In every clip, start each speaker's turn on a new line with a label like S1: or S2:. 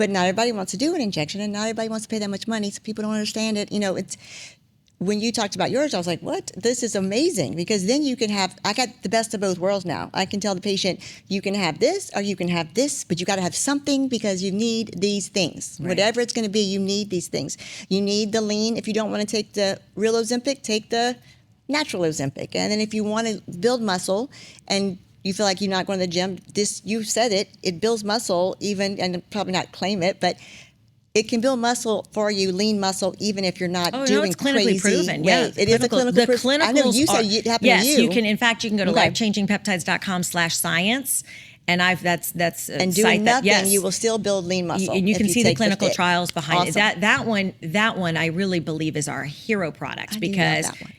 S1: But not everybody wants to do an injection, and not everybody wants to pay that much money, so people don't understand it. It's when you talked about yours, I was like, what? This is amazing, because then you can have, I got the best of both worlds now. I can tell the patient, you can have this or you can have this, but you got to have something because you need these things. Right. Whatever it's going to be, you need these things. You need the lean. If you don't want to take the real Ozempic, take the natural Ozempic. And then if you want to build muscle and you feel like you're not going to the gym, you said it builds muscle even, and probably not claim it, but it can build muscle for you, lean muscle, even if you're not doing
S2: it's clinically
S1: crazy
S2: proven.
S1: weight.
S2: Yeah,
S1: It is a clinical proof. I know you said it happened
S2: yes,
S1: to you.
S2: You can. In fact, you can go to lifechangingpeptides.com/science, and that's
S1: and doing nothing, you will still build lean muscle.
S2: And you can see the clinical trials behind
S1: awesome.
S2: it. That one, I really believe is our hero product, because
S1: that one.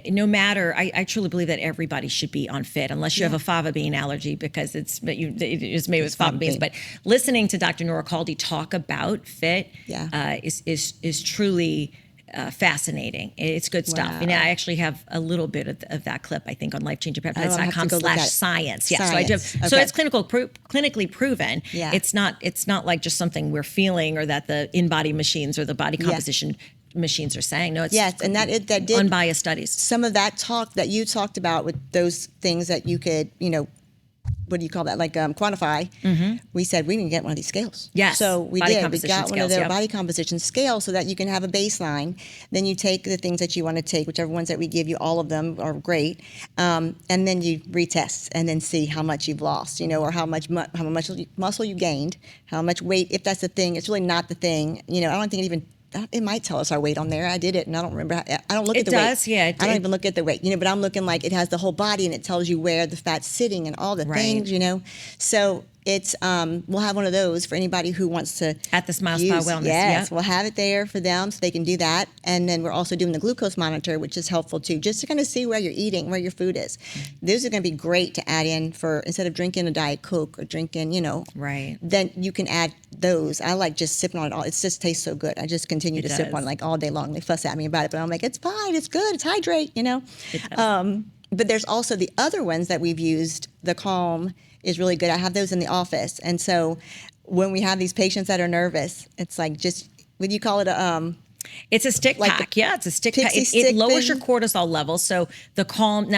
S2: No matter, I truly believe that everybody should be on fit, unless you have a fava bean allergy, because it is made with fava beans. But listening to Dr. Nora Caldy talk about fit is truly fascinating. It's good stuff.
S1: Wow.
S2: And I actually have a little bit of that clip, I think, on lifechangingpeptides.com/science. Yeah, so I do.
S1: Okay.
S2: So it's clinically proven.
S1: Yeah.
S2: It's not like just something we're feeling, or that the in-body machines or the body composition machines are saying. No, it's
S1: and that did
S2: unbiased studies.
S1: Some of that talk that you talked about with those things that you could, what do you call that? Like quantify. Mm-hmm. We said we need to get one of these scales.
S2: Yes.
S1: So we
S2: body
S1: did. We got one of their
S2: scales,
S1: body composition scales, so that you can have a baseline. Then you take the things that you want to take, whichever ones that we give you. All of them are great, and then you retest and then see how much you've lost, or how much muscle you gained, how much weight. If that's the thing, it's really not the thing. I don't think it might tell us our weight on there. I did it, and I don't remember. I don't look at the weight. It
S2: does, yeah.
S1: I don't even look at the weight, but I'm looking like it has the whole body, and it tells you where the fat's sitting and all the things, So it's we'll have one of those for anybody who wants to
S2: at the Smile Spa Wellness.
S1: Yes, we'll have it there for them so they can do that, and then we're also doing the glucose monitor, which is helpful too, just to kind of see where you're eating, where your food is. Those are going to be great to add in for instead of drinking a Diet Coke or drinking,
S2: Right.
S1: Then you can add those. I like just sipping on it all. It just tastes so good. I just continue to sip on it like all day long. They fuss at me about it, but I'm like, it's fine, it's good, it's hydrate,
S2: It does.
S1: But there's also the other ones that we've used. The Calm is really good. I have those in the office. And so when we have these patients that are nervous, it's like would you call it
S2: it's a stick pack. It's a stick pack. It lowers your cortisol levels. So the Calm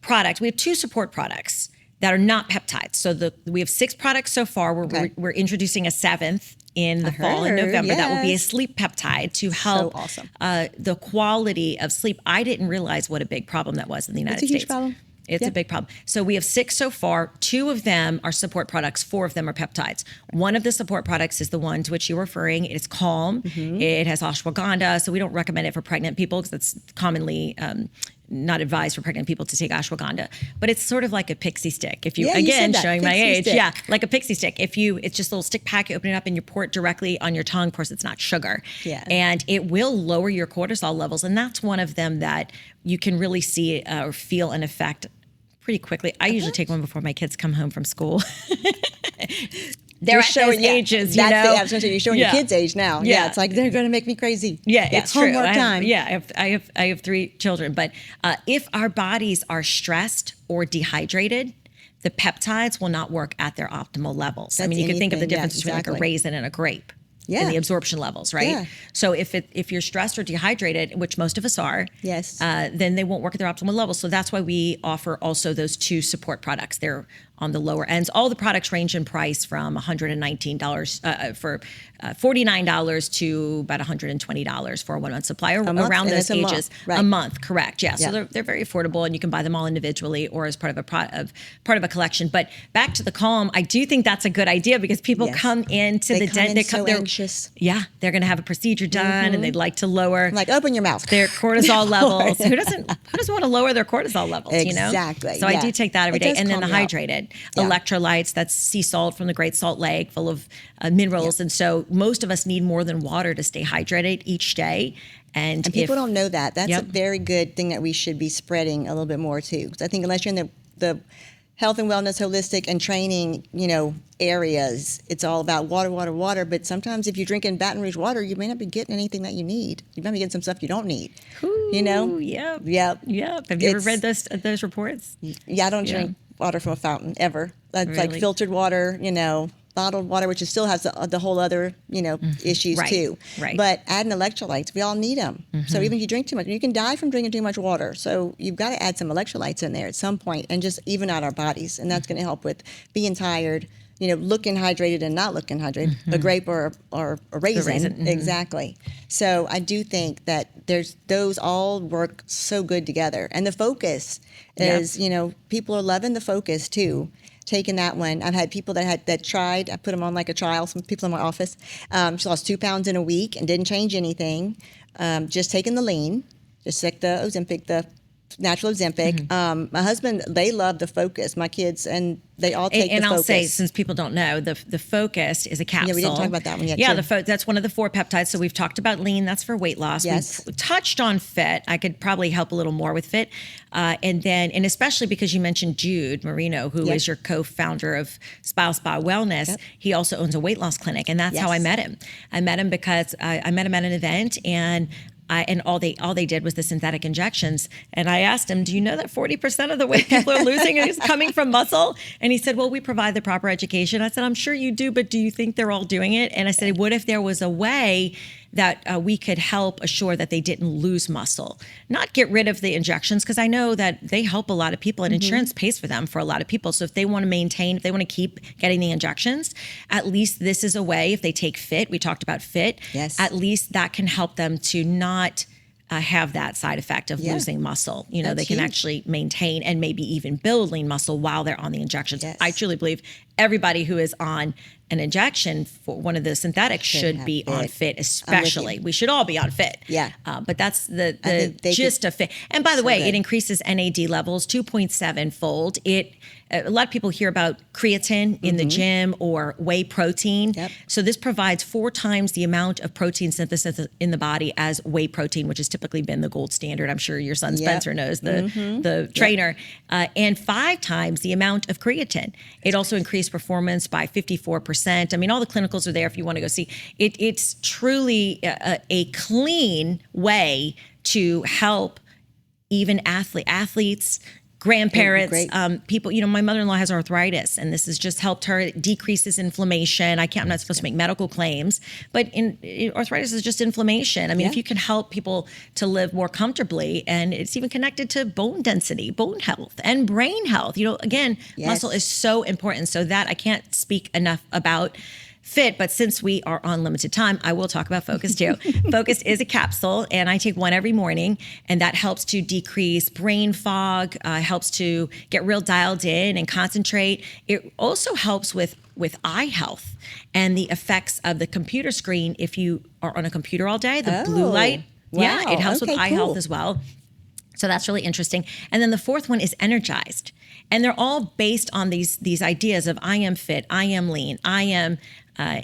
S2: product, we have 2 support products that are not peptides. So we have 6 products so far. We're introducing a 7th in the fall in November. That will be a sleep peptide to help the quality of sleep. I didn't realize what a big problem that was in the United States.
S1: It's a huge problem.
S2: It's a big problem. So we have 6 so far. 2 of them are support products. 4 of them are peptides. One of the support products is the one to which you're referring. It's Calm. Mm-hmm. It has ashwagandha. So we don't recommend it for pregnant people, because it's commonly not advised for pregnant people to take ashwagandha. But it's sort of like a pixie stick. If you again, showing my age. Stick. Yeah, like a pixie stick. It's just a little stick pack. You open it up and you pour it directly on your tongue. Of course, it's not sugar.
S1: Yeah.
S2: And it will lower your cortisol levels. And that's one of them that you can really see or feel an effect pretty quickly. I usually take one before my kids come home from school. They're showing ages,
S1: I was going to say, you're showing your kids' age now. Yeah, it's like they're going to make me crazy.
S2: Yeah, it's
S1: homework
S2: true.
S1: time.
S2: I have 3 children, but if our bodies are stressed or dehydrated, the peptides will not work at their optimal levels. You can think of the difference between like a raisin and a grape. In the absorption levels, right? Yeah. So if you're stressed or dehydrated, which most of us are, then they won't work at their optimal levels. So that's why we offer also those 2 support products. They're on the lower ends. All the products range in price from $119 for $49 to about $120 for a 1-month supply, around those ages. A month, correct? Yeah. So they're very affordable, and you can buy them all individually or as part of a collection. But back to the Calm, I do think that's a good idea, because people come into the dentist.
S1: They're anxious.
S2: Yeah, they're going to have a procedure done, and they'd like to lower
S1: open your mouth.
S2: Their cortisol levels. Who doesn't want to lower their cortisol levels?
S1: Exactly.
S2: So I do take that every day, and then the hydrated. Electrolytes, that's sea salt from the Great Salt Lake, full of minerals. And so most of us need more than water to stay hydrated each day. And
S1: people don't know that. That's a very good thing that we should be spreading a little bit more too. Because I think unless you're in the health and wellness, holistic and training, areas, it's all about water. But sometimes if you're drinking Baton Rouge water, you may not be getting anything that you need. You might be getting some stuff you don't need.
S2: Ooh, Yep. Have you ever read those reports?
S1: Yeah, I don't drink water from a fountain ever. It's like filtered water, bottled water, which still has the whole other, issues too.
S2: Right.
S1: But adding electrolytes, we all need them. So even if you drink too much, you can die from drinking too much water. So you've got to add some electrolytes in there at some point and just even out our bodies. And that's going to help with being tired, looking hydrated and not looking hydrated, a grape or a raisin. Exactly. So I do think that those all work so good together. And the focus is, people are loving the focus too. Taking that one. I've had people that tried. I put them on like a trial. Some people in my office. She lost 2 pounds in a week and didn't change anything. Just taking the lean, just like the Ozempic, the natural Ozempic. My husband, they love the focus. My kids, and they all take
S2: and
S1: the focus.
S2: I'll say, since people don't know, the focus is a capsule.
S1: Yeah, we didn't talk about that one yet.
S2: Yeah, that's one of the 4 peptides. So we've talked about lean. That's for weight loss.
S1: Yes.
S2: We've touched on fit. I could probably help a little more with fit. And especially because you mentioned Jude Marino, who is your co-founder of Spa Wellness. Yep. He also owns a weight loss clinic. And that's how I met him. I met him because I met him at an event, and all they did was the synthetic injections. And I asked him, do you know that 40% of the weight people are losing is coming from muscle? And he said, well, we provide the proper education. I said, I'm sure you do, but do you think they're all doing it? And I said, what if there was a way that we could help assure that they didn't lose muscle, not get rid of the injections? Because I know that they help a lot of people, and insurance pays for them for a lot of people. So if they want to maintain, if they want to keep getting the injections, at least this is a way. If they take fit, we talked about fit, at least that can help them to not have that side effect of losing muscle. They can actually maintain and maybe even build lean muscle while they're on the injections. Yes. I truly believe everybody who is on an injection for one of the synthetics should be on fit, especially. We should all be on fit. Yeah. But that's the gist of fit. And by the way, it increases NAD levels 2.7 fold. A lot of people hear about creatine in the gym or whey protein. Yep. So this provides 4 times the amount of protein synthesis in the body as whey protein, which has typically been the gold standard. I'm sure your son Spencer knows, the trainer. And 5 times the amount of creatine. It also increased performance by 54%. I mean, all the clinicals are there if you want to go see. It's truly a clean way to help even athletes, grandparents, people. My mother-in-law has arthritis, and this has just helped her. It decreases inflammation. I'm not supposed to make medical claims, but arthritis is just inflammation. I mean, if you can help people to live more comfortably, and it's even connected to bone density, bone health, and brain health. Again, muscle is so important. So that I can't speak enough about fit, but since we are on limited time, I will talk about Focus too. Focus is a capsule, and I take one every morning, and that helps to decrease brain fog, helps to get real dialed in and concentrate. It also helps with eye health and the effects of the computer screen. If you are on a computer all day, the blue light, it helps with eye health as well. So that's really interesting. And then the 4th one is energized. And they're all based on these ideas of I am fit, I am lean, I am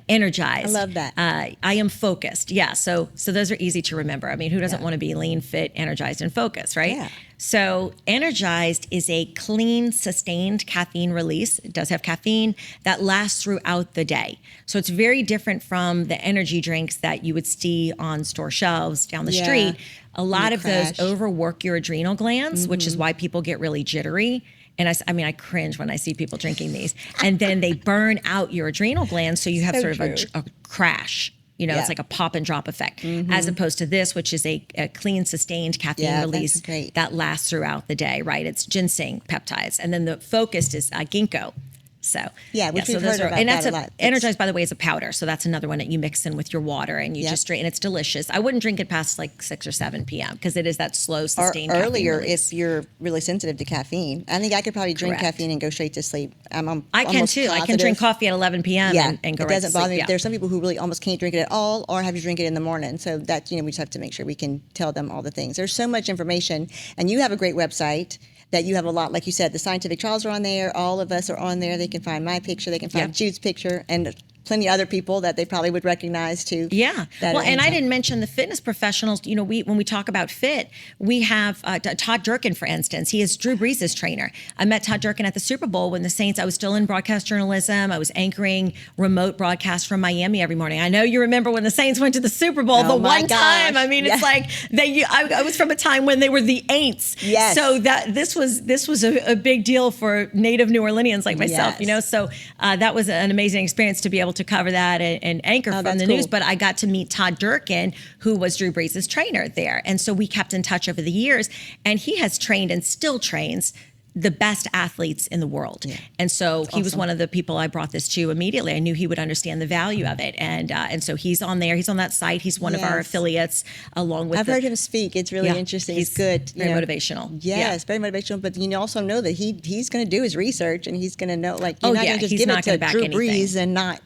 S2: energized.
S1: I love that.
S2: I am focused. Yeah. So those are easy to remember. I mean, who doesn't want to be lean, fit, energized, and focused, right? Yeah. So energized is a clean, sustained caffeine release. It does have caffeine that lasts throughout the day. So it's very different from the energy drinks that you would see on store shelves down the street. A lot of those overwork your adrenal glands, which is why people get really jittery. And I cringe when I see people drinking these. And then they burn out your adrenal glands, so you have sort of a crash. It's like a pop and drop effect, as opposed to this, which is a clean, sustained caffeine release that lasts throughout the day, right? It's ginseng peptides. And then the focused is ginkgo. So
S1: which we've heard about that a lot.
S2: Energized, by the way, is a powder. So that's another one that you mix in with your water, and you just drink, and it's delicious. I wouldn't drink it past like 6 or 7 p.m. because it is that slow, sustained
S1: or
S2: caffeine
S1: earlier
S2: release.
S1: If you're really sensitive to caffeine. I think I could probably drink caffeine and go straight to sleep.
S2: I can too. I can drink coffee at 11 p.m. and go right to sleep. It doesn't bother me.
S1: There's some people who really almost can't drink it at all, or have you drink it in the morning. So that we just have to make sure we can tell them all the things. There's so much information, and you have a great website that you have a lot, like you said, the scientific trials are on there. All of us are on there. They can find my picture. They can find Jude's picture. And plenty of other people that they probably would recognize too.
S2: Yeah. Well, and I didn't mention the fitness professionals. You know, when we talk about fit, we have Todd Durkin, for instance. He is Drew Brees' trainer. I met Todd Durkin at the Super Bowl when the Saints, I was still in broadcast journalism. I was anchoring remote broadcasts from Miami every morning. I know you remember when the Saints went to the Super Bowl the one time. I mean, it's like I was from a time when they were the Aints.
S1: Yes.
S2: So that this was a big deal for native New Orleanians like myself, you know. So that was an amazing experience to be able to cover that and anchor from the news. But I got to meet Todd Durkin, who was Drew Brees' trainer there. And so we kept in touch over the years. And he has trained and still trains the best athletes in the world. Yeah. And so he was one of the people I brought this to immediately. I knew he would understand the value of it. And so he's on there. He's on that site. He's one of our affiliates along with
S1: I've heard him speak. It's really interesting. He's good.
S2: Very motivational.
S1: Yes, very motivational. But you also know that he's going to do his research and he's going to know, like, you're not going to just give it to Drew Brees and not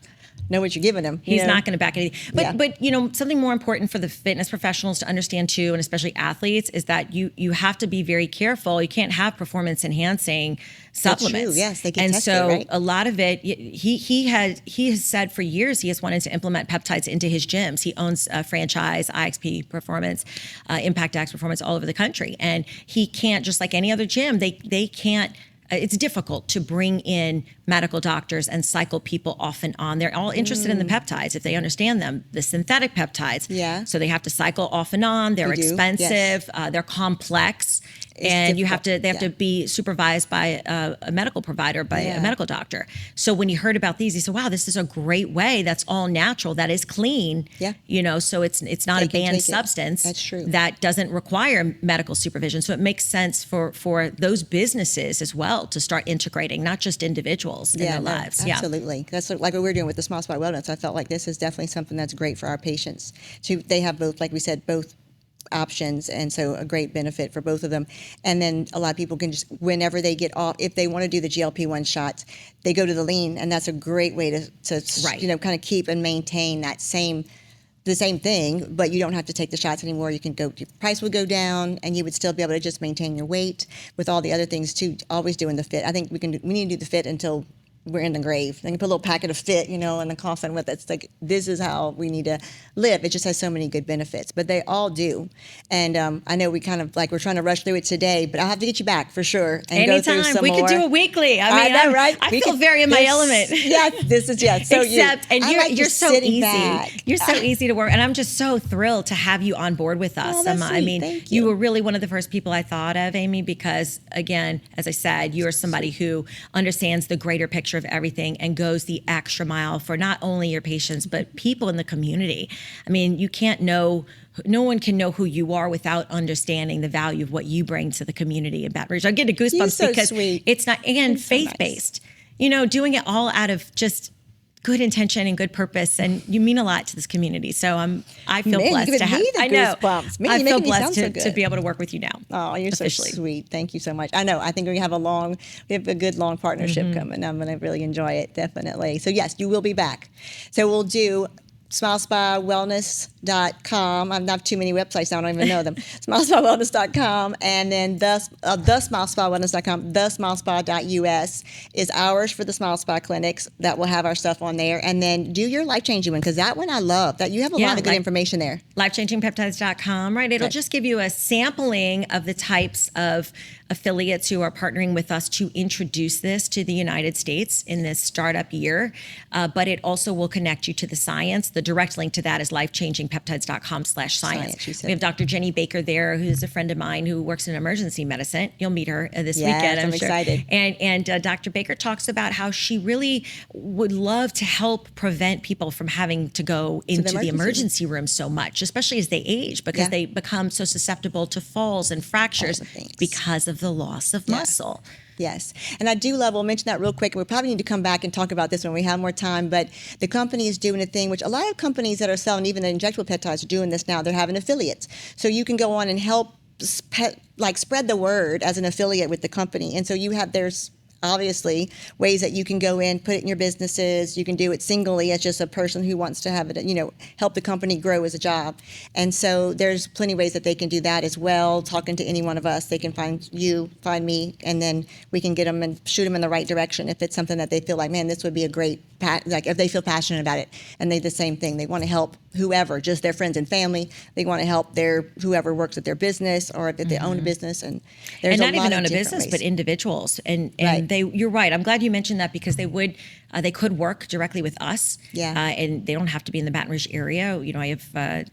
S1: know what you're giving him.
S2: He's not going to back anything. But you know, something more important for the fitness professionals to understand too, and especially athletes, is that you have to be very careful. You can't have performance enhancing supplements.
S1: That's true. Yes, they get
S2: and
S1: tested,
S2: so
S1: right?
S2: a lot of it, he has said for years he has wanted to implement peptides into his gyms. He owns a franchise, IXP Performance, Impact X Performance, all over the country, and he can't, just like any other gym, they can't. It's difficult to bring in medical doctors and cycle people off and on. They're all interested in the peptides if they understand them, the synthetic peptides.
S1: Yeah.
S2: So they have to cycle off and on. They're expensive. Yes. They're complex. And they have to be supervised by a medical provider, by a medical doctor. So when he heard about these, he said, "Wow, this is a great way. That's all natural. That is clean.
S1: Yeah,
S2: you know, so it's not a banned substance.
S1: That's true.
S2: That doesn't require medical supervision. So it makes sense for those businesses as well to start integrating, not just individuals in their lives.
S1: Absolutely. That's like what we're doing with the Small Spot Wellness. I felt like this is definitely something that's great for our patients. So they have both, like we said, both options, and so a great benefit for both of them. And then a lot of people can just, whenever they get off, if they want to do the GLP-1 shots, they go to the lean, and that's a great way to kind of keep and maintain the same thing, but you don't have to take the shots anymore. You can go, your price will go down, and you would still be able to just maintain your weight with all the other things too. Always doing the fit. I think we need to do the fit until we're in the grave. Then you put a little packet of fit, in the coffin with it. It's like, this is how we need to live. It just has so many good benefits, but they all do. And I know we kind of we're trying to rush through it today, but I'll have to get you back for sure and
S2: anytime.
S1: Go through some
S2: we
S1: more.
S2: could do it weekly. I know,
S1: right?
S2: I feel very in my element.
S1: Yeah, this is So
S2: you're so easy.
S1: Back.
S2: You're so easy to work, and I'm just so thrilled to have you on board with us.
S1: I mean, thank you.
S2: You were really one of the first people I thought of, Aimee, because again, as I said, you are somebody who understands the greater picture of everything and goes the extra mile for not only your patients, but people in the community. I mean, no one can know who you are without understanding the value of what you bring to the community in Baton Rouge. I get goosebumps because it's not, and faith-based, doing it all out of just good intention and good purpose, and you mean a lot to this community. So I feel blessed to have. I know. I feel blessed to be able to work with you now.
S1: Oh, you're officially. So sweet. Thank you so much. I know. I think we have a good long partnership coming. I'm going to really enjoy it, definitely. So yes, you will be back. So we'll do smilespawellness.com. I have too many websites now, I don't even know them. smilespawellness.com, and then the smilespawellness.com, thesmilespa.us is ours for the Smile Spa clinics that will have our stuff on there. And then do your life-changing one, because that one I love. That you have a lot of good information there.
S2: Lifechangingpeptides.com, right? It'll just give you a sampling of the types of affiliates who are partnering with us to introduce this to the United States in this startup year. But it also will connect you to the science. The direct link to that is lifechangingpeptides.com/science. We have Dr. Jenny Baker there, who's a friend of mine who works in emergency medicine. You'll meet her this weekend, I'm sure.
S1: Excited.
S2: And Dr. Baker talks about how she really would love to help prevent people from having to go into the emergency room so much, especially as they age, because they become so susceptible to falls and fractures because of the loss of muscle.
S1: Yes. And I do love, we'll mention that real quick. We probably need to come back and talk about this when we have more time, but the company is doing a thing, which a lot of companies that are selling even the injectable peptides are doing this now. They're having affiliates. So you can go on and help spread the word as an affiliate with the company. And so there's obviously ways that you can go in, put it in your businesses. You can do it singly as just a person who wants to have it, help the company grow as a job. And so there's plenty of ways that they can do that as well. Talking to any one of us, they can find me, and then we can get them and shoot them in the right direction if it's something that they feel like, man, this would be a great like if they feel passionate about it, and they the same thing. They want to help whoever, just their friends and family. They want to help their whoever works at their business, or if they own a business. And there's
S2: and not
S1: a lot
S2: even
S1: of
S2: own a
S1: different
S2: business,
S1: ways.
S2: but individuals. And
S1: Right.
S2: you're right. I'm glad you mentioned that, because they could work directly with us.
S1: Yeah.
S2: And they don't have to be in the Baton Rouge area. You know, I have a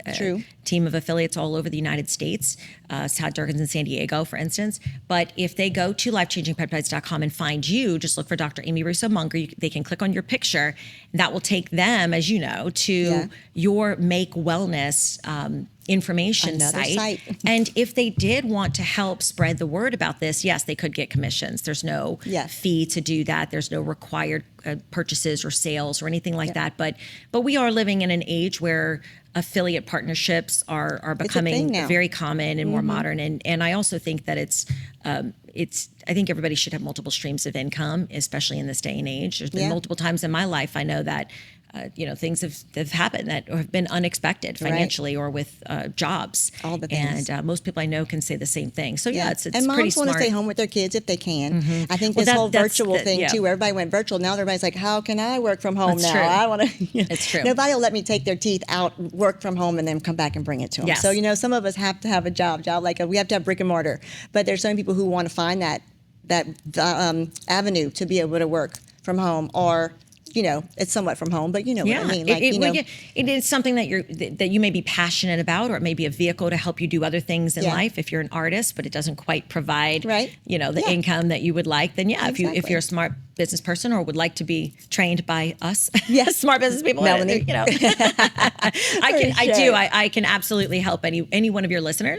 S2: team of affiliates all over the United States, Todd Durkins in San Diego, for instance. But if they go to lifechangingpeptides.com and find you, just look for Dr. Aimee Russo-Mounger. They can click on your picture. And that will take them, as you know, to your Make Wellness information site. And if they did want to help spread the word about this, yes, they could get commissions. There's no fee to do that. There's no required purchases or sales or anything like that. But we are living in an age where affiliate partnerships are becoming very common and more modern. And I also think that I think everybody should have multiple streams of income, especially in this day and age. There's been multiple times in my life I know that things have happened that have been unexpected financially or with jobs.
S1: All the things.
S2: And most people I know can say the same thing. So it's
S1: and
S2: pretty
S1: moms want
S2: smart.
S1: to stay home with their kids if they can. I think this whole virtual thing too. Everybody went virtual. Now everybody's like, how can I work from home now?
S2: True.
S1: I want to.
S2: It's true.
S1: Nobody will let me take their teeth out, work from home, and then come back and bring it to them.
S2: Yes.
S1: So some of us have to have a job like we have to have brick and mortar. But there's some people who want to find that avenue to be able to work from home, or it's somewhat from home, but what I mean. Like,
S2: it is something that you may be passionate about, or it may be a vehicle to help you do other things in life. If you're an artist, but it doesn't quite provide, the income that you would like, then if you're a smart business person or would like to be trained by us, smart business people,
S1: Melanie,
S2: I can absolutely help any one of your listeners.